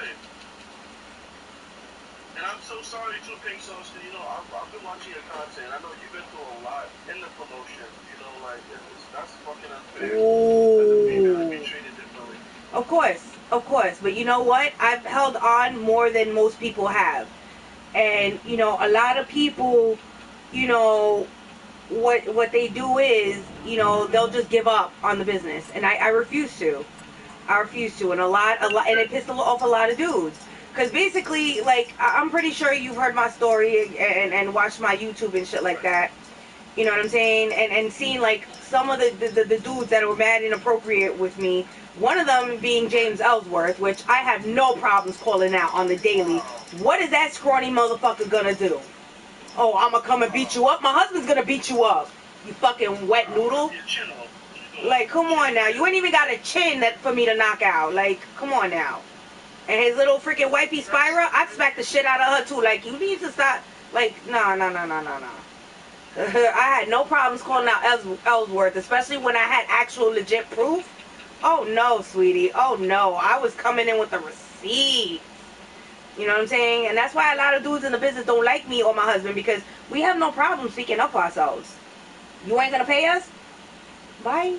right. And I'm so sorry too, Pink Sauce, you know, I've been watching your content. I know you've been through a lot in the promotion. You know, like, that's fucking unfair. As a female to be treated differently. Of course. But you know what? I've held on more than most people have. And, you know, a lot of people, you know, what they do is, you know, they'll just give up on the business. And I refuse to. I refuse to. And a lot, and it pissed off a lot of dudes. Because basically, like, I'm pretty sure you've heard my story and watched my YouTube and shit like that. You know what I'm saying? And seeing, like, some of the dudes that were mad inappropriate with me. One of them being James Ellsworth, which I have no problems calling out on the daily. What is that scrawny motherfucker gonna do? Oh, I'm gonna come and beat you up? My husband's gonna beat you up. You fucking wet noodle. Like, come on now. You ain't even got a chin that for me to knock out. Like, come on now. And his little freaking wifey Spyra, I'd smack the shit out of her too. Like, you need to stop. Like, no. I had no problems calling out Ellsworth, especially when I had actual legit proof. Oh no, sweetie. Oh no. I was coming in with a receipt. You know what I'm saying? And that's why a lot of dudes in the business don't like me or my husband, because we have no problem speaking up for ourselves. You ain't gonna pay us? Bye.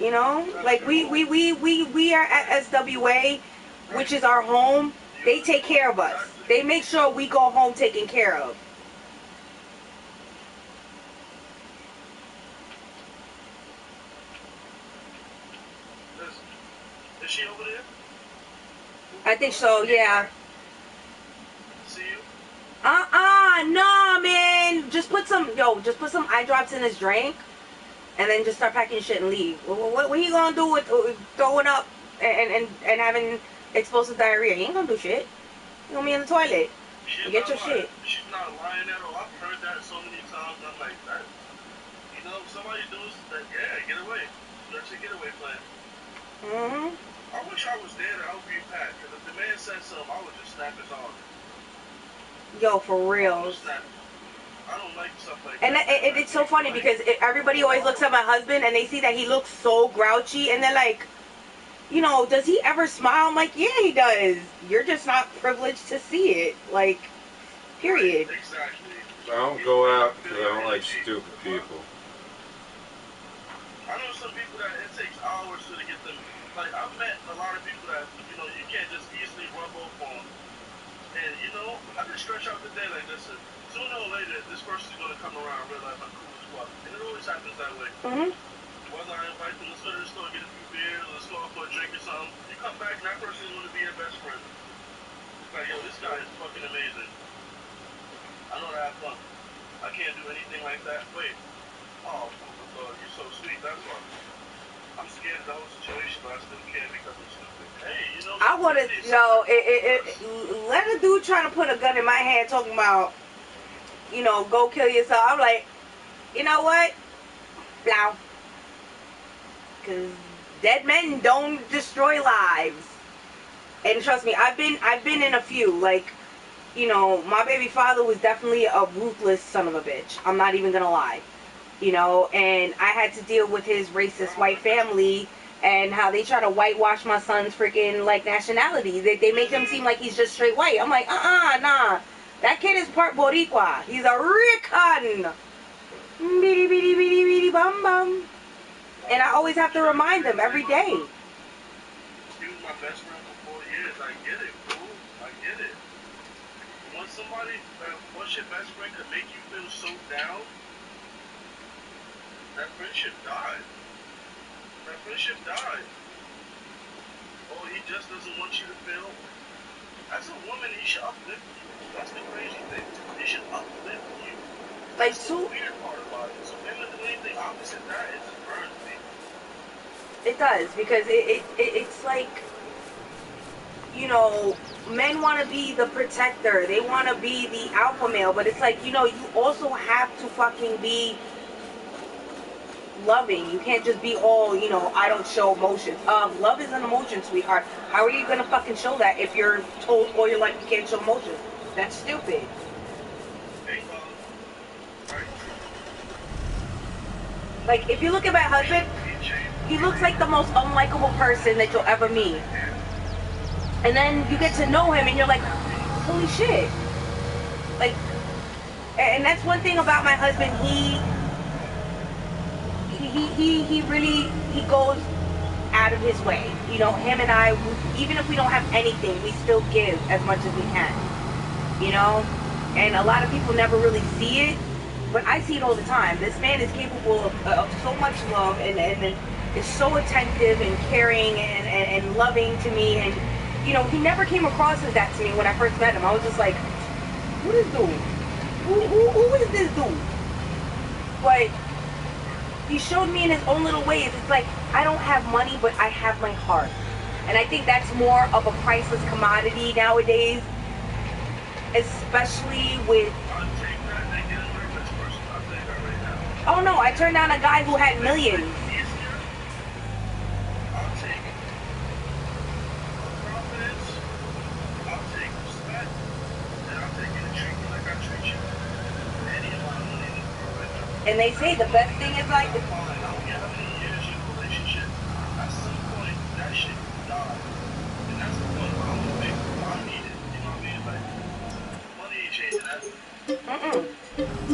You know? Like, we are at SWA, which is our home. They take care of us. They make sure we go home taken care of. Is she over there? I think so, yeah. See you? No, man. Just put some eye drops in his drink, and then just start packing shit and leave. What are you gonna do with throwing up and having explosive diarrhea? You ain't gonna do shit. You gonna be in the toilet. Get your shit. She's not lying at all. I've heard that so many times. I'm like, that, you know, somebody does that. Yeah, get away. That's a getaway plan. I wish I was there to help you pack, because if the man said something, I would just snap his arm. Yo, for real. I don't like stuff like and that. And it's so funny because everybody always looks at my husband and they see that he looks so grouchy, and they're like, you know, does he ever smile? I'm like, yeah, he does. You're just not privileged to see it. Like, period. Right, exactly. I don't go out because I don't like stupid people. I know some people that it takes hours to get them. Like, I've met a lot of people that, you know, you can't just easily rub off on. And, you know, I just stretch out the day like this. Sooner or later, this person's going to come around and realize I'm cool as fuck. And it always happens that way. Whether I invite them to the store, get a few beers, or let's go out for a drink or something, you come back and that person is going to be your best friend. It's like, yo, this guy is fucking amazing. I know to have fun. I can't do anything like that. Wait. Oh, you're so sweet. That's why. I'm scared of the whole situation, but I still can't because I'm stupid. Hey, you know. I want to, let a dude try to put a gun in my hand talking about, you know, go kill yourself. I'm like, you know what? Blow. Because dead men don't destroy lives. And trust me, I've been in a few. Like, you know, my baby father was definitely a ruthless son of a bitch. I'm not even gonna lie. You know, and I had to deal with his racist white family and how they try to whitewash my son's freaking, like, nationality. They make him seem like he's just straight white. I'm like, nah. That kid is part Boricua. He's a Rican. Bitty, bitty, bitty, bitty, bum, bum. And I always have to remind them every day. He was my best friend for 4 years. I get it, bro. I get it. Once your best friend could make you feel so down, that friendship died. Oh, he just doesn't want you to feel. As a woman, he should uplift you. That's the crazy thing. He should uplift you. Like, that's the weird part about it. So women do anything opposite that, it just burns me. It does, because it's like, you know, men want to be the protector. They want to be the alpha male, but it's like, you know, you also have to fucking be loving. You can't just be all, you know, I don't show emotions. Love is an emotion, sweetheart. How are you gonna fucking show that if you're told all your life you can't show emotions? That's stupid. Like, if you look at my husband, he looks like the most unlikable person that you'll ever meet. And then you get to know him and you're like, holy shit. Like, and that's one thing about my husband. He really, he goes out of his way. You know, him and I, even if we don't have anything, we still give as much as we can. You know? And a lot of people never really see it, but I see it all the time. This man is capable of so much love and is so attentive and caring and loving to me. And, you know, he never came across as that to me when I first met him. I was just like, who is this dude? Who is this dude? But he showed me in his own little ways. It's like, I don't have money, but I have my heart. And I think that's more of a priceless commodity nowadays, especially with... Oh no, I turned down a guy who had millions. And they say the best thing is like...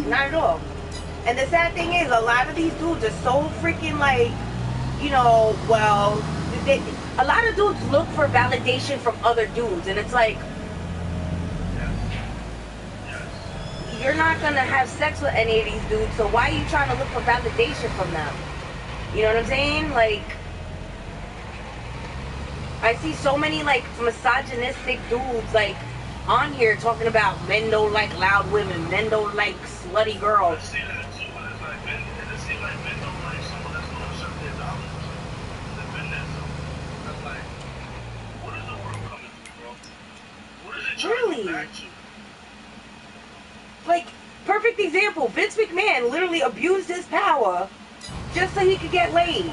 Not at all. And the sad thing is, a lot of these dudes are so freaking like, you know, well, a lot of dudes look for validation from other dudes, and it's like, you're not gonna have sex with any of these dudes, so why are you trying to look for validation from them? You know what I'm saying? Like, I see so many like misogynistic dudes like on here talking about men don't like loud women, men don't like slutty girls. I see that too, but it's like men, it seems like men don't like someone that's going to accept their dollars. They've been there, so that's like, what is the world coming to, bro? What is it trying to go back to? Like, perfect example, Vince McMahon literally abused his power just so he could get laid.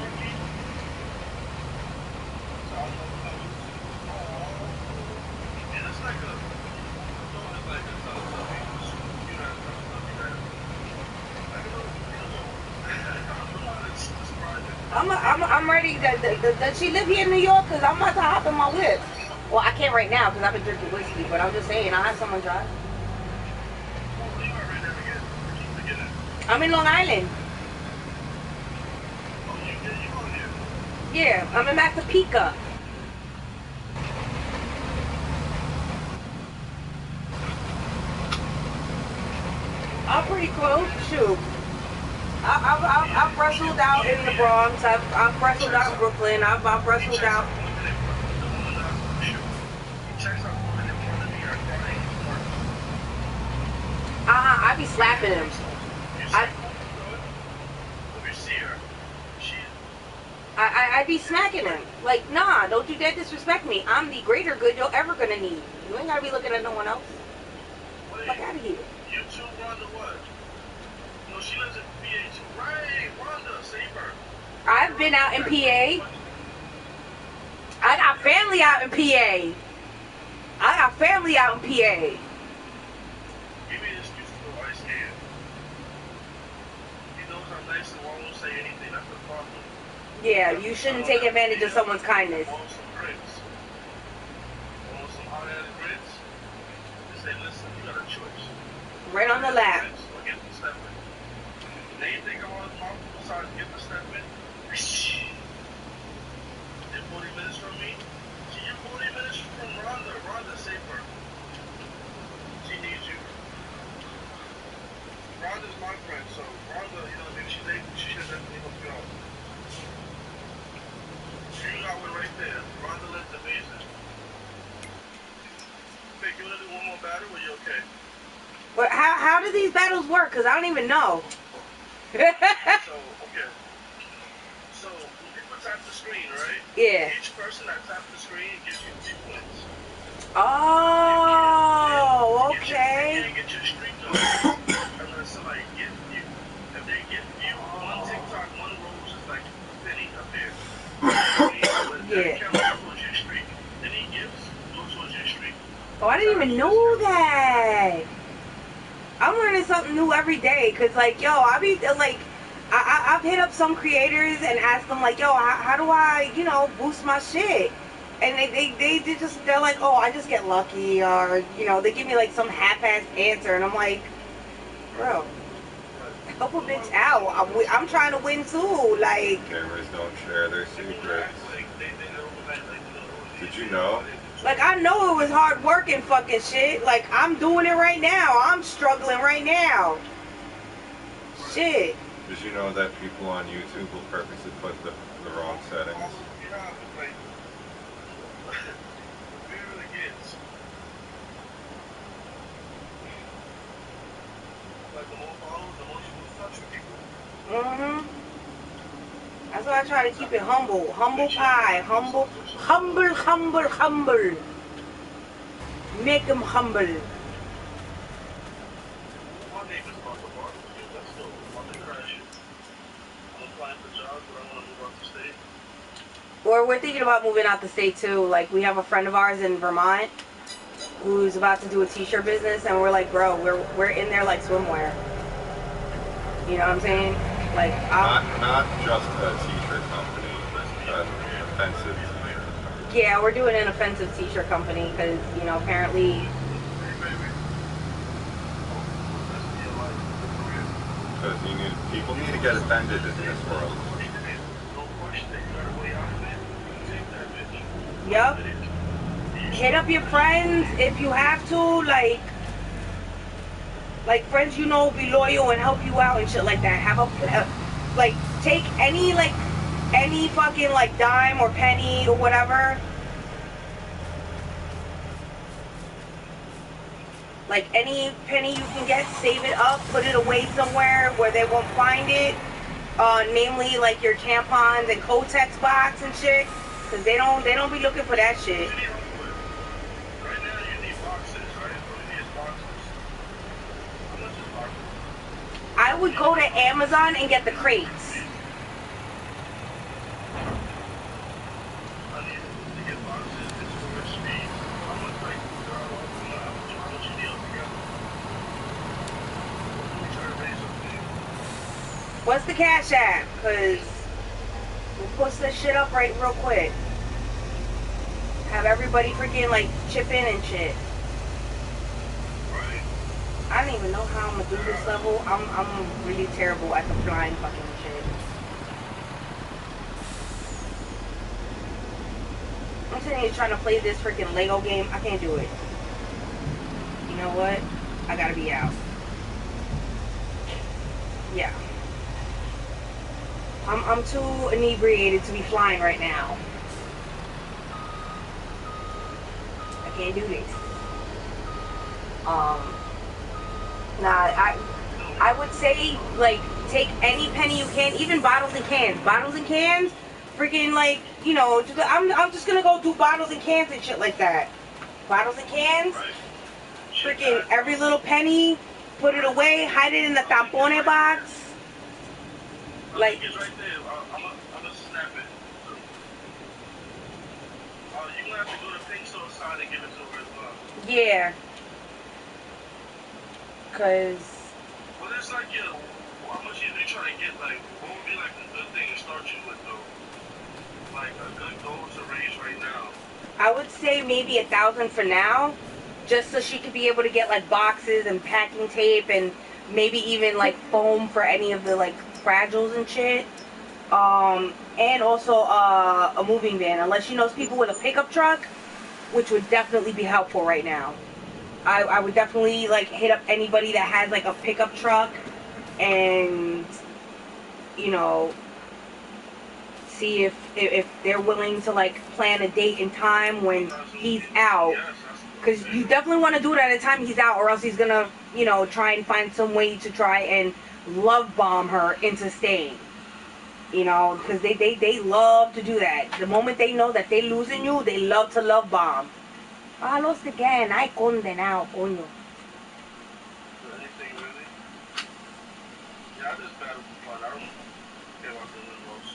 I'm ready. Does she live here in New York? Because I'm about to hop in my whip. Well, I can't right now because I've been drinking whiskey, but I'm just saying, I'll have someone drive. I'm in Long Island. Yeah, I'm in Massapequa. I'm pretty close. Shoot. I've wrestled out in the Bronx. I've wrestled out in Brooklyn. I've wrestled out. I be slapping him. I be smacking him. Like, nah, don't you dare disrespect me. I'm the greater good you're ever gonna need. You ain't gotta be looking at no one else. Fuck out of here. You two run to what? No, she lives in PA too. Right, Rhonda, save her. I've been out in PA. I got family out in PA. I got family out in PA. Give me an excuse to go ice skating. He knows I'm nice and won't say anything. That's the problem. Yeah, you shouldn't take advantage of someone's kindness. I want some grits. I want some hot-added grits. They say, listen, you got a choice. Right on the lap. Or get the step in. Now you think I want to talk besides get the step in? You're 40 minutes from me? See, you're 40 minutes from Rhonda. Rhonda, save her. She needs you. Rhonda's my friend, so Rhonda, you know, if she's able, she should definitely help you out. You got one right there. Rhonda looks amazing. Vic, you want to do one more battle or you okay? But how do these battles work? Because I don't even know. So, okay. So, when people tap the screen, right? Yeah. Each person that taps the screen gives you 2 points. Oh, okay. You can't get your streak on unless somebody gets you. If they get you, one TikTok, one rose is like a penny up there. Yeah. Your streak. Then he gives, goes towards your streak. Oh, I didn't even know that. I'm learning something new every day. Cause like, yo, I be like, I've hit up some creators and asked them like, yo, how do I, you know, boost my shit? And they're like, oh, I just get lucky, or you know, they give me like some half-assed answer, and I'm like, bro, help a bitch out. I'm trying to win too. Like, Gamers don't share their secrets. Did you know? like I know it was hard work and fucking shit. Like I'm doing it right now. I'm struggling right now. Shit. Did you know that people on YouTube will purposely put the wrong settings? Mhm. That's why I try to keep it humble. Humble pie. Humble. Make them humble. Or we're thinking about moving out the state too. Like we have a friend of ours in Vermont who's about to do a t-shirt business, and we're like, bro, we're in there like swimwear. You know what I'm saying? Like not just a t-shirt company, an offensive t-shirt company. Yeah, we're doing an offensive t-shirt company because you know apparently. Because people need to get offended in this world. Yup. Hit up your friends if you have to, like friends you know be loyal and help you out and shit like that. Have a like take any fucking like dime or penny or whatever. Like any penny you can get, save it up, put it away somewhere where they won't find it. Namely like your tampons and Kotex box and shit. Cause they don't be looking for that shit. I would go to Amazon and get the crates. What's the Cash App? Cause we'll post this shit up right real quick. Have everybody freaking like chip in and shit. I don't even know how I'm gonna do this level. I'm really terrible at the flying fucking shit. I'm sitting here trying to play this freaking Lego game. I can't do it. You know what? I gotta be out. Yeah. I'm too inebriated to be flying right now. I can't do this. Nah, I would say like take any penny you can, even bottles and cans. Bottles and cans, freaking like, you know, I'm just gonna go do bottles and cans and shit like that. Bottles and cans, freaking every little penny, put it away, hide it in the tampone box. Like, it's right there. I'm gonna snap it. You're gonna have to go to Pink Soul side and give it to her as well. Yeah. Cause. Well, it's like, you know, how much you trying to get? Like, what would be like a good thing to start you with, though? Like a good goal to raise right now. I would say maybe 1,000 for now, just so she could be able to get like boxes and packing tape and maybe even like foam for any of the like fragiles and shit. And also a moving van, unless she knows people with a pickup truck, which would definitely be helpful right now. I would definitely like hit up anybody that has like a pickup truck and, you know, see if they're willing to like plan a date and time when he's out. Because you definitely want to do it at a time he's out, or else he's gonna, you know, try and find some way to try and love bomb her into staying. You know, because they love to do that. The moment they know that they're losing you, they love to love bomb. Ah, lost again. Ay, condenado, coño. Anything really? Yeah, I just battle for fun. I don't care about the win-loss.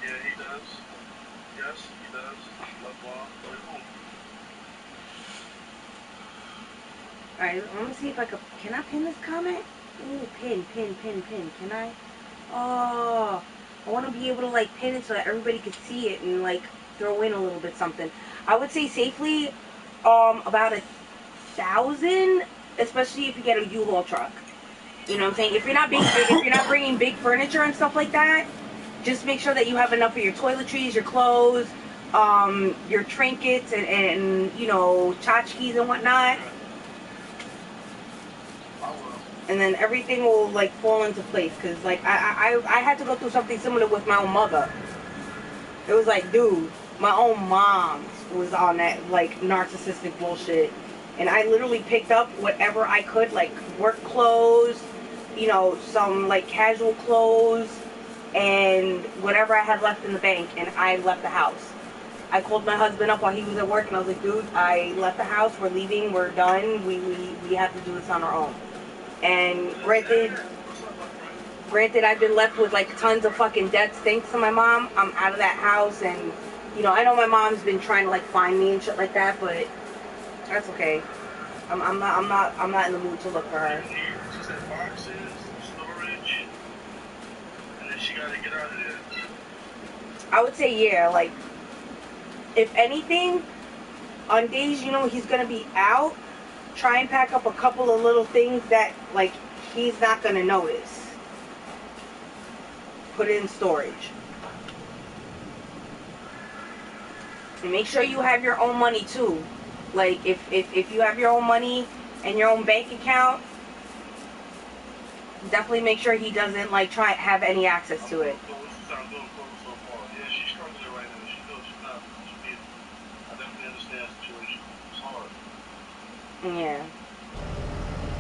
Yeah, he does. Yes, he does. Love ball. Alright, I'm gonna see if I can I pin this comment? Ooh, pin. Can I? Oh, I want to be able to like pin it so that everybody can see it and like throw in a little bit something. I would say safely, about 1,000, especially if you get a U-Haul truck. You know what I'm saying? If you're not bringing big furniture and stuff like that, just make sure that you have enough for your toiletries, your clothes, your trinkets, and you know, tchotchkes and whatnot. And then everything will like fall into place. Cause like I had to go through something similar with my own mother. It was like, dude, my own mom was on that like narcissistic bullshit, and I literally picked up whatever I could, like work clothes, you know, some like casual clothes, and whatever I had left in the bank, and I left the house. I called my husband up while he was at work, and I was like, dude, I left the house, we're leaving, we're done, we have to do this on our own. And granted, I've been left with like tons of fucking deaths thanks to my mom. I'm out of that house, and you know, I know my mom's been trying to like find me and shit like that, but that's okay. I'm not in the mood to look for her. She said boxes, storage, and then she gotta get out of there. I would say yeah, like if anything, on days you know he's gonna be out, try and pack up a couple of little things that like he's not gonna notice. Put it in storage. And make sure you have your own money too. Like if you have your own money and your own bank account, definitely make sure he doesn't like try have any access to it. Yeah, she's struggling right now. She knows she's not. I definitely understand the situation. It's hard. Yeah.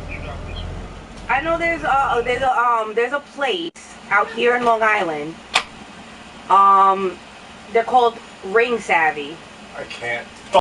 You got this one. I know there's a place out here in Long Island. They're called Ring Savvy. I can't